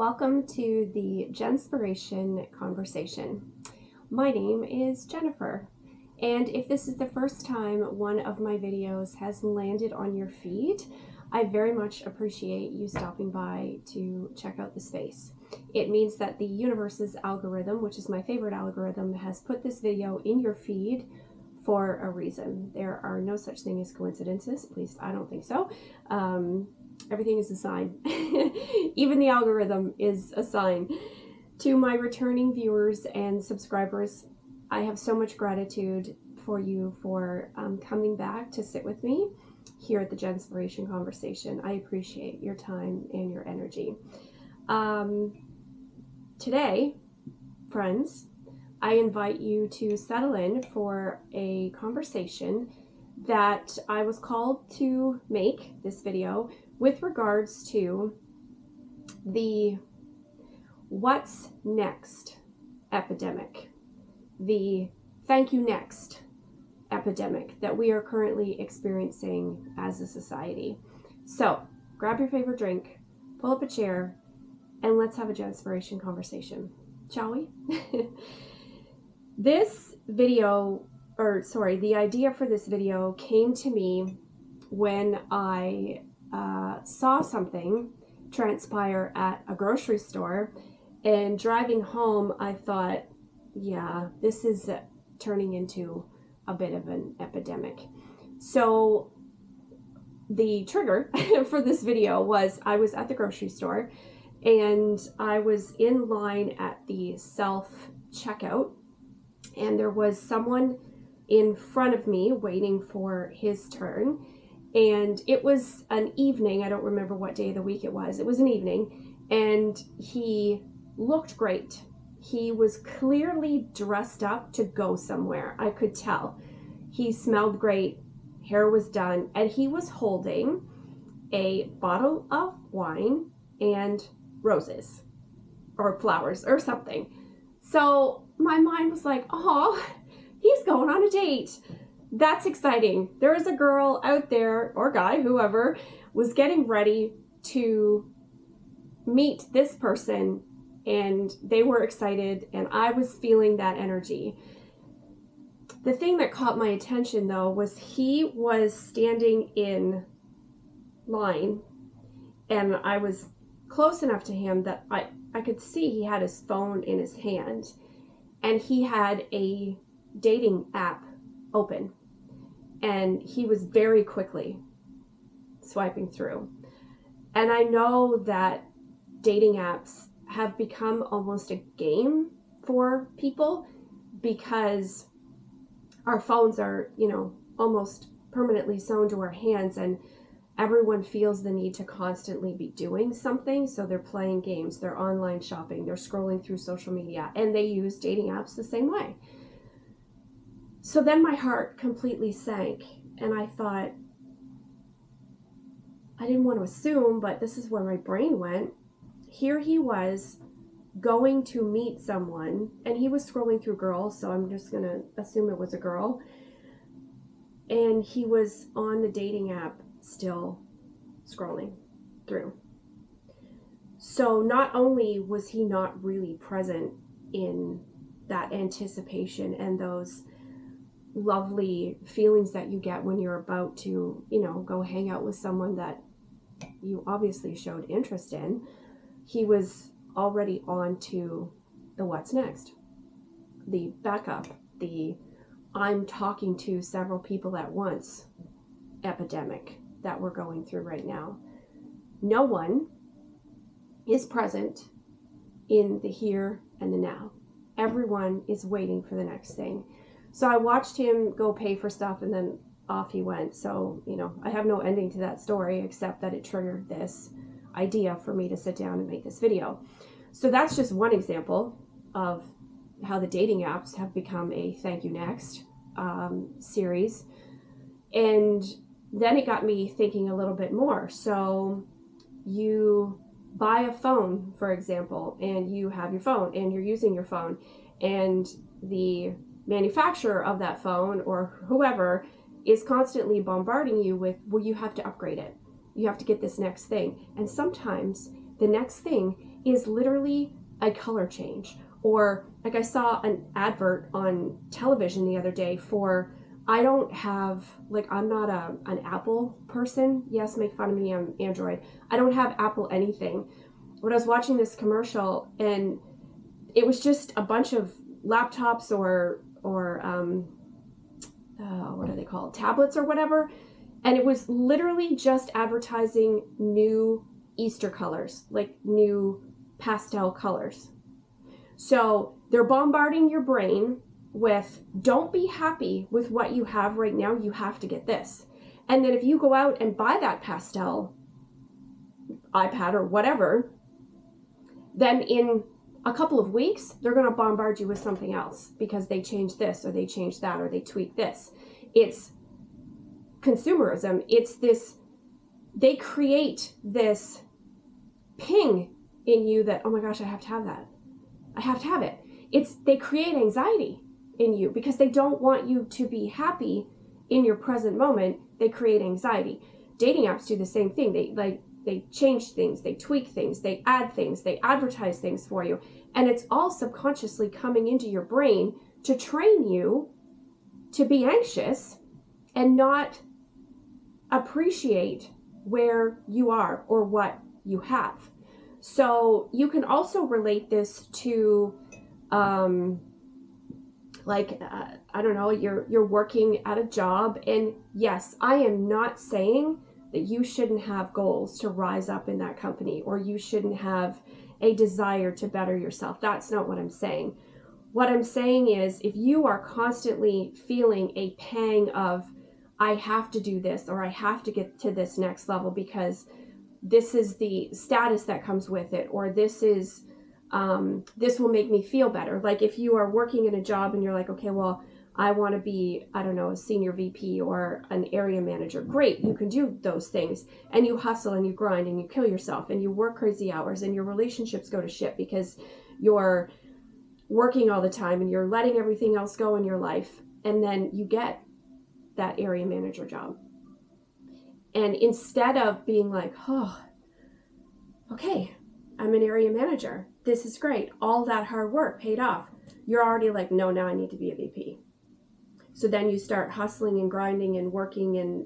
Welcome to the Jenspiration Conversation. My name is Jennifer, and if this is the first time one of my videos has landed on your feed, I very much appreciate you stopping by to check out the space. It means that the universe's algorithm, which is my favorite algorithm, has put this video in your feed for a reason. There are no such thing as coincidences, at least I don't think so. Everything is a sign. Even the algorithm is a sign. To my returning viewers and subscribers, I have so much gratitude for you for coming back to sit with me here at the Jenspiration Conversation. I appreciate your time and your energy. Today, friends, I invite you to settle in for a conversation that I was called to make this video with regards to the what's next epidemic, the thank you next epidemic that we are currently experiencing as a society. So grab your favorite drink, pull up a chair, and let's have a Jenspiration conversation, shall we? This video, the idea for this video came to me when I saw something transpire at a grocery store, and driving home I thought, yeah, this is turning into a bit of an epidemic. So the trigger for this video was I was at the grocery store and I was in line at the self-checkout, and there was someone in front of me waiting for his turn. And it was an evening. I don't remember what day of the week it was. It was an evening, and he looked great. He was clearly dressed up to go somewhere. I could tell. He smelled great. Hair was done, and he was holding a bottle of wine and roses or flowers or something. So my mind was like, oh, he's going on a date. That's exciting. There is a girl out there, or guy, whoever, was getting ready to meet this person, and they were excited, and I was feeling that energy. The thing that caught my attention, though, was he was standing in line, and I was close enough to him that I could see he had his phone in his hand, and he had a dating app open. And he was very quickly swiping through. And I know that dating apps have become almost a game for people because our phones are, almost permanently sewn to our hands, and everyone feels the need to constantly be doing something. So they're playing games, they're online shopping, they're scrolling through social media, and they use dating apps the same way. So then my heart completely sank, and I thought, I didn't want to assume, but this is where my brain went. Here he was going to meet someone, and he was scrolling through girls, so I'm just going to assume it was a girl. And he was on the dating app still scrolling through. So not only was he not really present in that anticipation and those lovely feelings that you get when you're about to, go hang out with someone that you obviously showed interest in, he was already on to the what's next, the backup, the I'm talking to several people at once epidemic that we're going through right now. No one is present in the here and the now. Everyone is waiting for the next thing. So I watched him go pay for stuff, and then off he went. So, I have no ending to that story except that it triggered this idea for me to sit down and make this video. So that's just one example of how the dating apps have become a thank you next series. And then it got me thinking a little bit more. So you buy a phone, for example, and you have your phone and you're using your phone, and the manufacturer of that phone or whoever is constantly bombarding you with, well, you have to upgrade it. You have to get this next thing. And sometimes the next thing is literally a color change. Or like I saw an advert on television the other day for, I don't have, like, I'm not an Apple person. Yes, make fun of me, I'm Android. I don't have Apple anything. But I was watching this commercial and it was just a bunch of laptops or what do they call it? Tablets or whatever. And it was literally just advertising new Easter colors, like new pastel colors. So they're bombarding your brain with, don't be happy with what you have right now, you have to get this. And then if you go out and buy that pastel iPad or whatever, then in a couple of weeks, they're going to bombard you with something else because they changed this or they changed that or they tweaked this. It's consumerism. It's this, they create this ping in you that, oh my gosh, I have to have that. I have to have it. They create anxiety in you because they don't want you to be happy in your present moment. They create anxiety. Dating apps do the same thing. They change things, they tweak things, they add things, they advertise things for you. And it's all subconsciously coming into your brain to train you to be anxious and not appreciate where you are or what you have. So you can also relate this to, I don't know, you're working at a job, and yes, I am not saying that you shouldn't have goals to rise up in that company, or you shouldn't have a desire to better yourself. That's not what I'm saying. What I'm saying is, if you are constantly feeling a pang of, I have to do this, or I have to get to this next level because this is the status that comes with it, or this is, this will make me feel better. Like if you are working in a job and you're like, okay, well, I want to be, I don't know, a senior VP or an area manager. Great, you can do those things. And you hustle and you grind and you kill yourself and you work crazy hours and your relationships go to shit because you're working all the time and you're letting everything else go in your life. And then you get that area manager job. And instead of being like, oh, okay, I'm an area manager. This is great. All that hard work paid off. You're already like, no, now I need to be a VP. So then you start hustling and grinding and working and,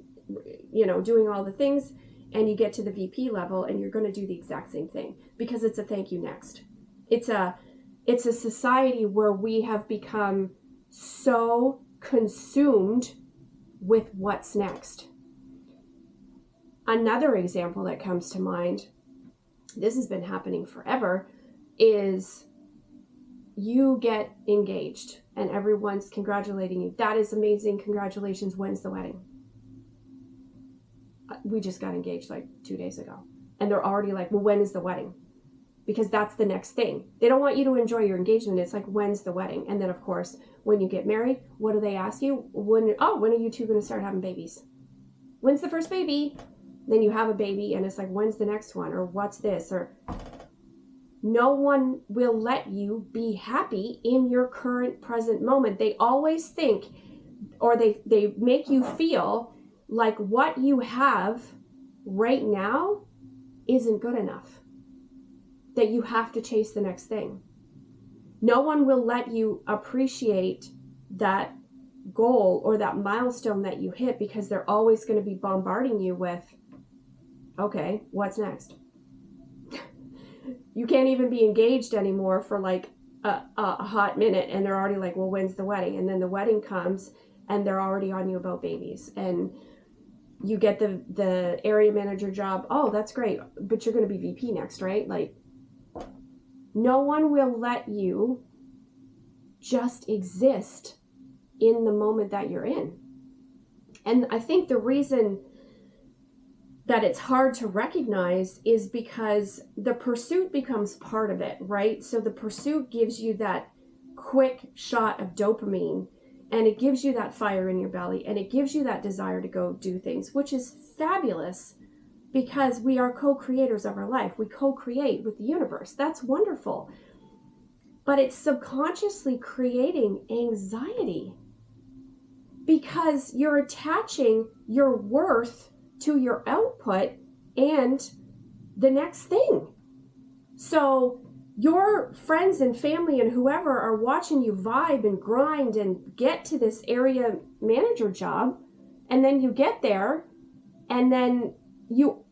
doing all the things, and you get to the VP level and you're going to do the exact same thing because it's a thank you next. It's a society where we have become so consumed with what's next. Another example that comes to mind, this has been happening forever, is you get engaged and everyone's congratulating you. That is amazing. Congratulations. When's the wedding? We just got engaged like 2 days ago. And they're already like, well, when is the wedding? Because that's the next thing. They don't want you to enjoy your engagement. It's like, when's the wedding? And then of course, when you get married, what do they ask you? When are you two going to start having babies? When's the first baby? Then you have a baby and it's like, when's the next one? Or what's this? Or no one will let you be happy in your current present moment. They always think, or they make you feel like what you have right now isn't good enough, that you have to chase the next thing. No one will let you appreciate that goal or that milestone that you hit because they're always going to be bombarding you with, okay, what's next? You can't even be engaged anymore for like a hot minute and they're already like, well, when's the wedding? And then the wedding comes and they're already on you about babies. And you get the area manager job. Oh, that's great. But you're going to be VP next, right? Like, no one will let you just exist in the moment that you're in. And I think the reason that it's hard to recognize is because the pursuit becomes part of it, right? So the pursuit gives you that quick shot of dopamine, and it gives you that fire in your belly, and it gives you that desire to go do things, which is fabulous because we are co-creators of our life. We co-create with the universe. That's wonderful. But it's subconsciously creating anxiety because you're attaching your worth to your output and the next thing. So your friends and family and whoever are watching you vibe and grind and get to this area manager job, and then you get there and then you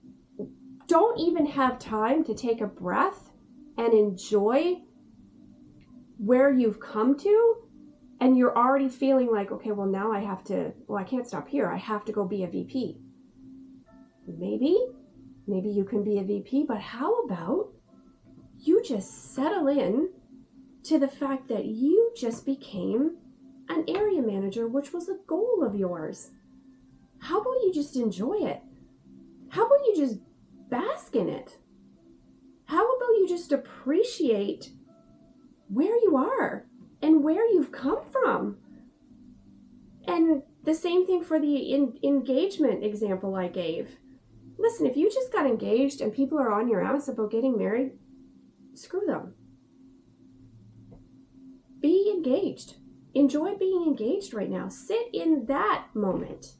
don't even have time to take a breath and enjoy where you've come to, and you're already feeling like, okay, well now I can't stop here. I have to go be a VP. Maybe you can be a VP, but how about you just settle in to the fact that you just became an area manager, which was a goal of yours. How about you just enjoy it? How about you just bask in it? How about you just appreciate where you are and where you've come from? And the same thing for the engagement example I gave. Listen, if you just got engaged and people are on your ass about getting married, screw them. Be engaged. Enjoy being engaged right now. Sit in that moment.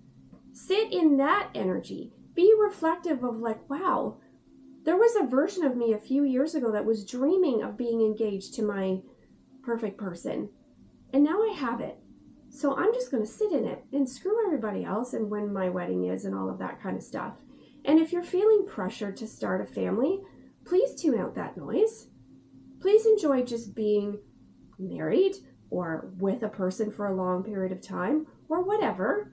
Sit in that energy. Be reflective of like, wow, there was a version of me a few years ago that was dreaming of being engaged to my perfect person. And now I have it. So I'm just going to sit in it and screw everybody else and when my wedding is and all of that kind of stuff. And if you're feeling pressure to start a family, please tune out that noise. Please enjoy just being married or with a person for a long period of time or whatever.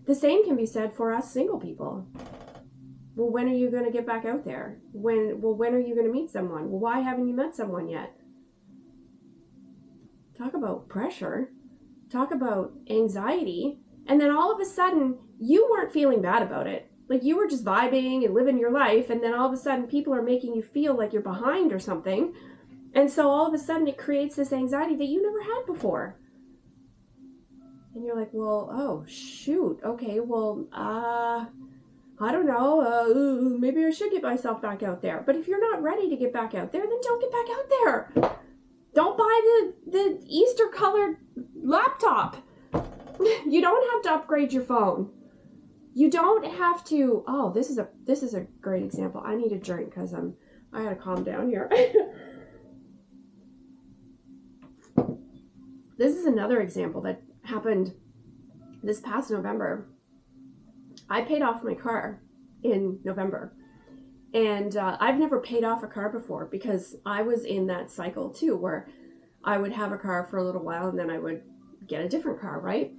The same can be said for us single people. Well, when are you going to get back out there? When are you going to meet someone? Well, why haven't you met someone yet? Talk about pressure. Talk about anxiety. And then all of a sudden, you weren't feeling bad about it. Like you were just vibing and living your life. And then all of a sudden, people are making you feel like you're behind or something. And so all of a sudden, it creates this anxiety that you never had before. And you're like, well, oh, shoot. Okay, well, I don't know. Maybe I should get myself back out there. But if you're not ready to get back out there, then don't get back out there. Don't buy the Easter colored laptop. You don't have to upgrade your phone. You don't have to. Oh, this is a great example. I need a drink because I gotta calm down here. This is another example that happened this past November. I paid off my car in November. And I've never paid off a car before because I was in that cycle too, where I would have a car for a little while and then I would get a different car, right?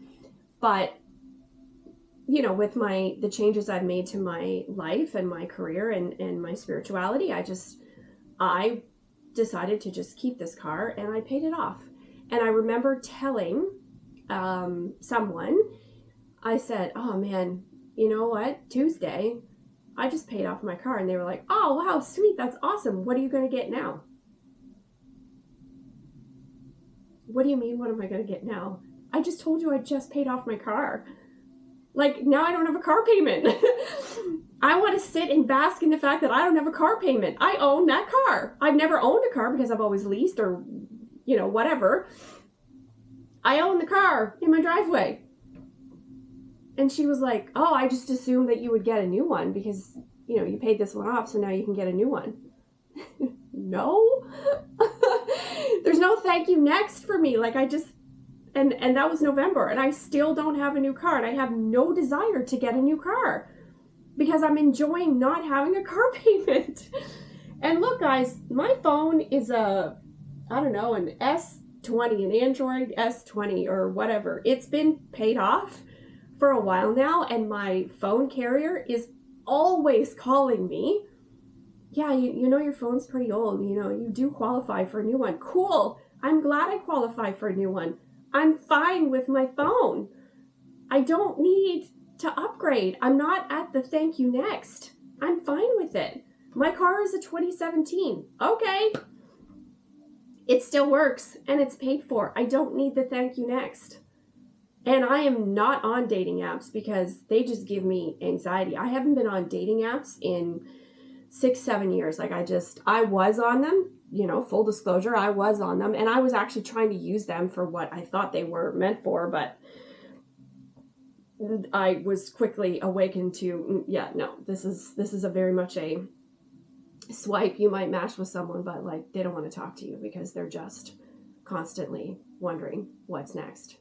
But, you know, with the changes I've made to my life and my career and my spirituality, I decided to just keep this car and I paid it off. And I remember telling someone, I said, oh man, you know what? Tuesday, I just paid off my car. And they were like, oh, wow, sweet. That's awesome. What are you going to get now? What do you mean, what am I going to get now? I just told you I just paid off my car. Like, now I don't have a car payment. I want to sit and bask in the fact that I don't have a car payment. I own that car. I've never owned a car because I've always leased or, you know, whatever. I own the car in my driveway. And she was like, oh, I just assumed that you would get a new one because, you know, you paid this one off, so now you can get a new one. No. There's no thank you next for me. Like and that was November and I still don't have a new car and I have no desire to get a new car because I'm enjoying not having a car payment. And look, guys, my phone is an S20, an Android S20 or whatever. It's been paid off for a while now and my phone carrier is always calling me. Yeah, you know your phone's pretty old. You know, you do qualify for a new one. Cool. I'm glad I qualify for a new one. I'm fine with my phone. I don't need to upgrade. I'm not at the thank you next. I'm fine with it. My car is a 2017. Okay. It still works and it's paid for. I don't need the thank you next. And I am not on dating apps because they just give me anxiety. I haven't been on dating apps in 6-7 years. Like I was on them, you know, full disclosure, I was on them and I was actually trying to use them for what I thought they were meant for, but I was quickly awakened to, yeah, no, this is a very much a swipe, you might match with someone, but like they don't want to talk to you because they're just constantly wondering what's next.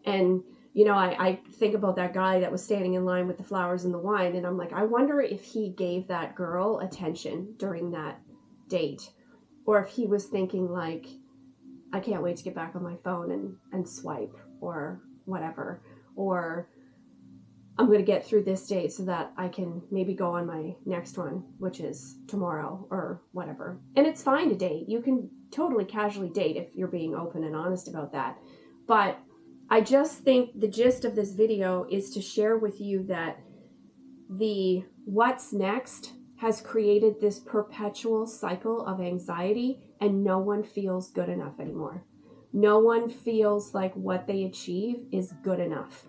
And you know, I think about that guy that was standing in line with the flowers and the wine, and I'm like, I wonder if he gave that girl attention during that date, or if he was thinking like, I can't wait to get back on my phone and swipe or whatever, or I'm going to get through this date so that I can maybe go on my next one, which is tomorrow or whatever. And it's fine to date. You can totally casually date if you're being open and honest about that. But I just think the gist of this video is to share with you that the what's next has created this perpetual cycle of anxiety, and no one feels good enough anymore. No one feels like what they achieve is good enough.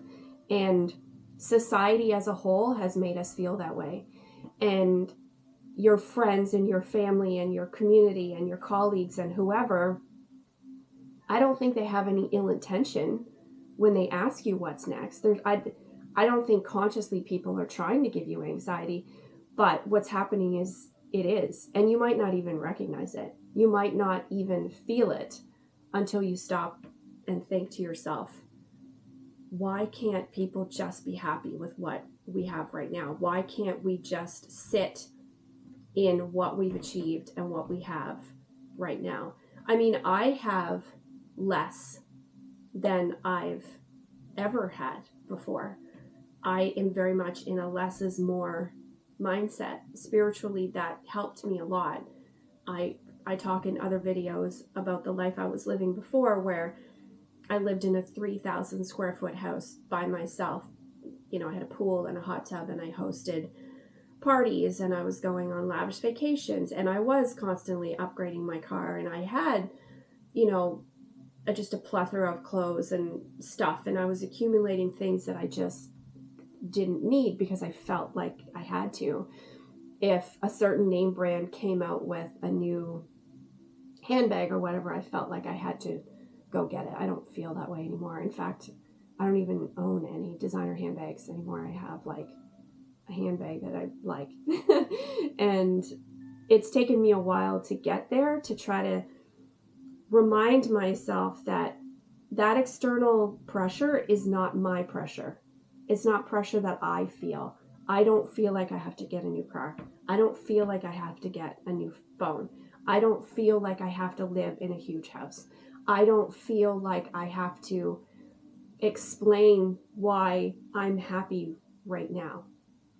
And society as a whole has made us feel that way. And your friends and your family and your community and your colleagues and whoever, I don't think they have any ill intention when they ask you what's next. I don't think consciously people are trying to give you anxiety, but what's happening is it is. And you might not even recognize it. You might not even feel it until you stop and think to yourself, why can't people just be happy with what we have right now? Why can't we just sit in what we've achieved and what we have right now? I mean, I have less than I've ever had before. I am very much in a less is more mindset. Spiritually, that helped me a lot. I talk in other videos about the life I was living before, where I lived in a 3,000 square foot house by myself. You know, I had a pool and a hot tub, and I hosted parties, and I was going on lavish vacations, and I was constantly upgrading my car, and I had, you know, just a plethora of clothes and stuff, and I was accumulating things that I just didn't need because I felt like I had to. If a certain name brand came out with a new handbag or whatever, I felt like I had to go get it. I don't feel that way anymore. In fact, I don't even own any designer handbags anymore. I have like a handbag that I like. And it's taken me a while to get there, to try to remind myself that that external pressure is not my pressure. It's not pressure that I feel. I don't feel like I have to get a new car. I don't feel like I have to get a new phone. I don't feel like I have to live in a huge house. I don't feel like I have to explain why I'm happy right now,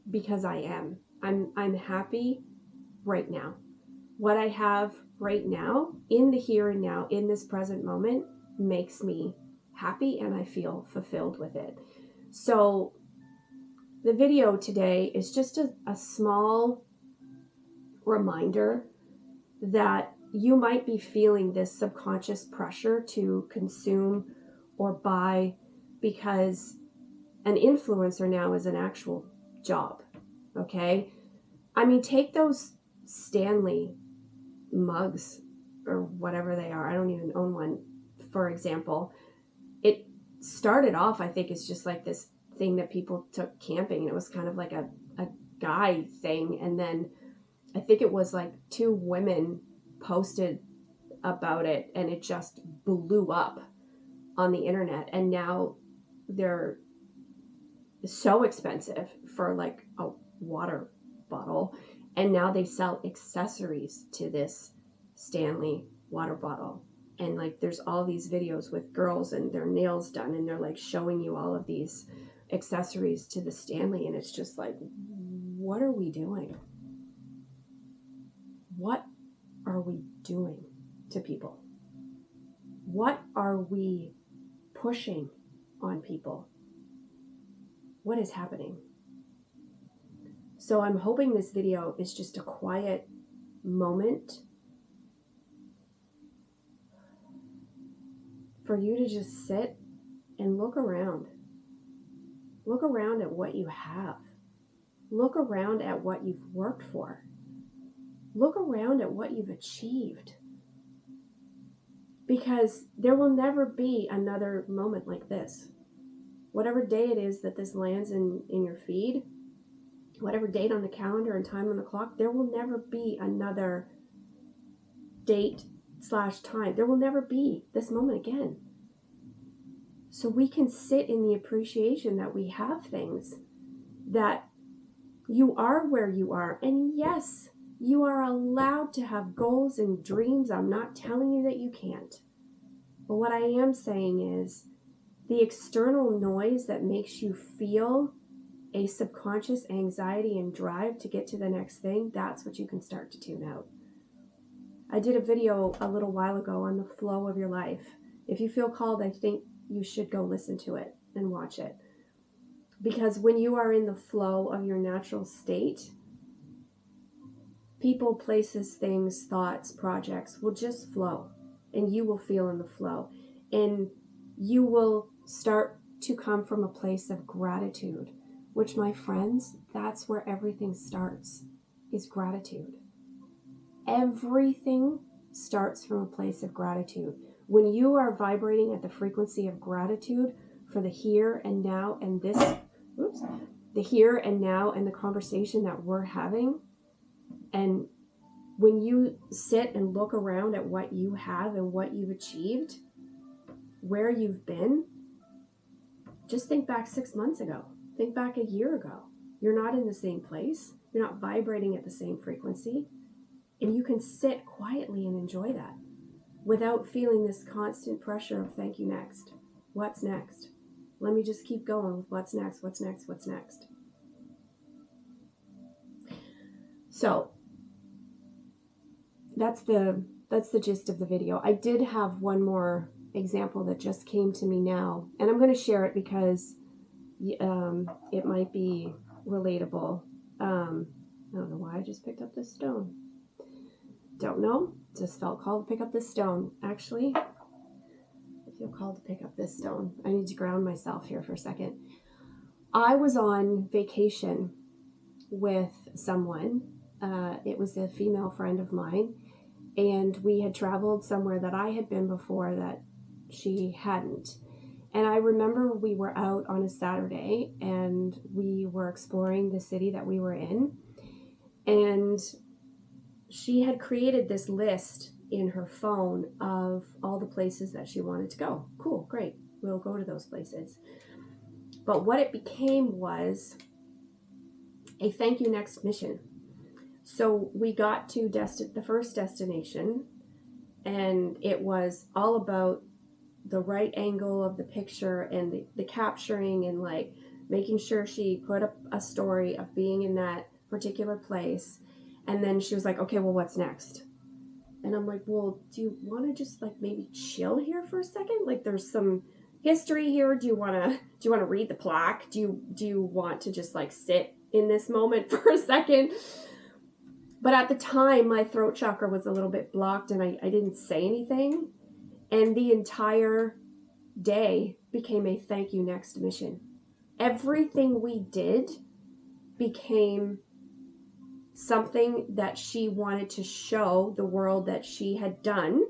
because I am. I'm happy right now. What I have right now, in the here and now, in this present moment, makes me happy, and I feel fulfilled with it. So the video today is just a small reminder that you might be feeling this subconscious pressure to consume or buy, because an influencer now is an actual job, okay? I mean, take those Stanley mugs or whatever they are. I don't even own one, for example. It started off, I think, as just like this thing that people took camping, and it was kind of like a guy thing. And then I think it was like 2 women posted about it, and it just blew up on the internet. And now they're so expensive for like a water bottle, and now they sell accessories to this Stanley water bottle. And like there's all these videos with girls and their nails done, and they're like showing you all of these accessories to the Stanley, and it's just like, what are we doing? What are we doing to people? What are we pushing on people? What is happening? So I'm hoping this video is just a quiet moment for you to just sit and look around. Look around at what you have. Look around at what you've worked for. Look around at what you've achieved. Because there will never be another moment like this. Whatever day it is that this lands in your feed, whatever date on the calendar and time on the clock, there will never be another date/time. There will never be this moment again. So we can sit in the appreciation that we have things, that you are where you are. And yes, you are allowed to have goals and dreams. I'm not telling you that you can't. But what I am saying is the external noise that makes you feel a subconscious anxiety and drive to get to the next thing, that's what you can start to tune out. I did a video a little while ago on the flow of your life. If you feel called, I think you should go listen to it and watch it. Because when you are in the flow of your natural state, people, places, things, thoughts, projects will just flow, and you will feel in the flow. And you will start to come from a place of gratitude, which, my friends, that's where everything starts, is gratitude. Everything starts from a place of gratitude. When you are vibrating at the frequency of gratitude for the here and now and the here and now and the conversation that we're having, and when you sit and look around at what you have and what you've achieved, where you've been, just think back 6 months ago. Think back a year ago. You're not in the same place. You're not vibrating at the same frequency. And you can sit quietly and enjoy that without feeling this constant pressure of thank you next. What's next? Let me just keep going with what's next, what's next, what's next. So that's the gist of the video. I did have one more example that just came to me now, and I'm going to share it because it might be relatable. I don't know why I just picked up this stone. Don't know. Just felt called to pick up this stone. Actually, I feel called to pick up this stone. I need to ground myself here for a second. I was on vacation with someone. It was a female friend of mine, and we had traveled somewhere that I had been before that she hadn't. And I remember we were out on a Saturday and we were exploring the city that we were in, and she had created this list in her phone of all the places that she wanted to go. Cool, great. We'll go to those places. But what it became was a thank you next mission. So we got to the first destination, and it was all about the right angle of the picture and the capturing and like making sure she put up a story of being in that particular place. And then she was like, okay, well, what's next? And I'm like, well, do you want to just like maybe chill here for a second? Like there's some history here. Do you want to read the plaque? Do you want to just like sit in this moment for a second? But at the time, my throat chakra was a little bit blocked and I didn't say anything. And the entire day became a thank you next mission. Everything we did became something that she wanted to show the world that she had done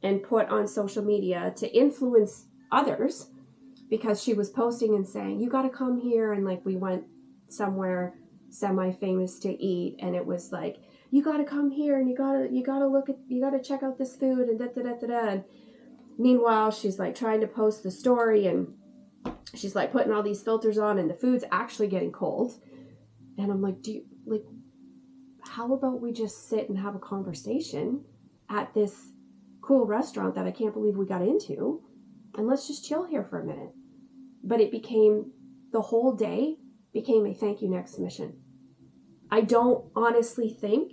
and put on social media to influence others, because she was posting and saying, you got to come here. And like we went somewhere semi-famous to eat, and it was like, you got to come here and you got to check out this food and da da da da da. And meanwhile, she's like trying to post the story and she's like putting all these filters on and the food's actually getting cold. And I'm like, how about we just sit and have a conversation at this cool restaurant that I can't believe we got into, and let's just chill here for a minute. But the whole day became a thank you next mission. I don't honestly think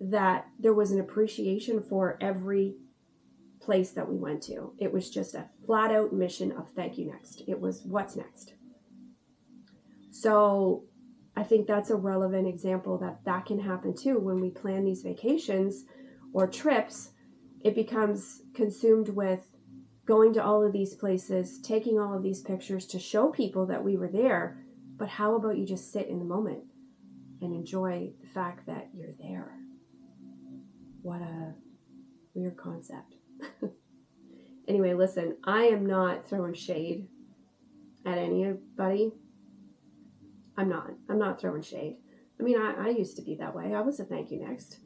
that there was an appreciation for every place that we went to. It was just a flat out mission of thank you next. It was what's next. So I think that's a relevant example that can happen too when we plan these vacations or trips. It becomes consumed with going to all of these places, taking all of these pictures to show people that we were there. But how about you just sit in the moment and enjoy the fact that you're there? What a weird concept. Anyway, listen, I am not throwing shade at anybody. I'm not throwing shade. I mean, I used to be that way. I was a thank you next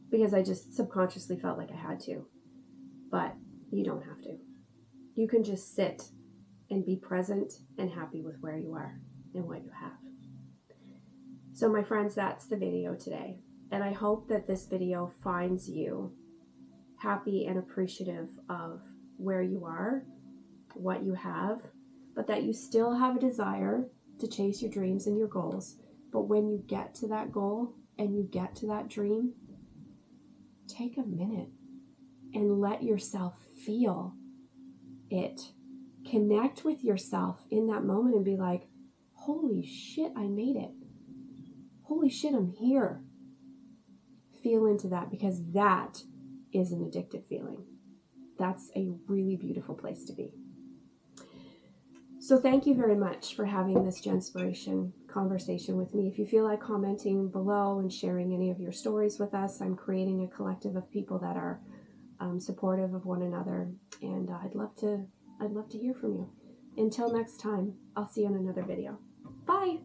because I just subconsciously felt like I had to. But you don't have to. You can just sit and be present and happy with where you are and what you have. So my friends, that's the video today. And I hope that this video finds you happy and appreciative of where you are, what you have, but that you still have a desire to chase your dreams and your goals. But when you get to that goal and you get to that dream, take a minute and let yourself feel it. Connect with yourself in that moment and be like, holy shit, I made it. Holy shit, I'm here. Feel into that, because that is an addictive feeling. That's a really beautiful place to be. So thank you very much for having this Jenspiration conversation with me. If you feel like commenting below and sharing any of your stories with us, I'm creating a collective of people that are supportive of one another, and I'd love to hear from you. Until next time, I'll see you in another video. Bye.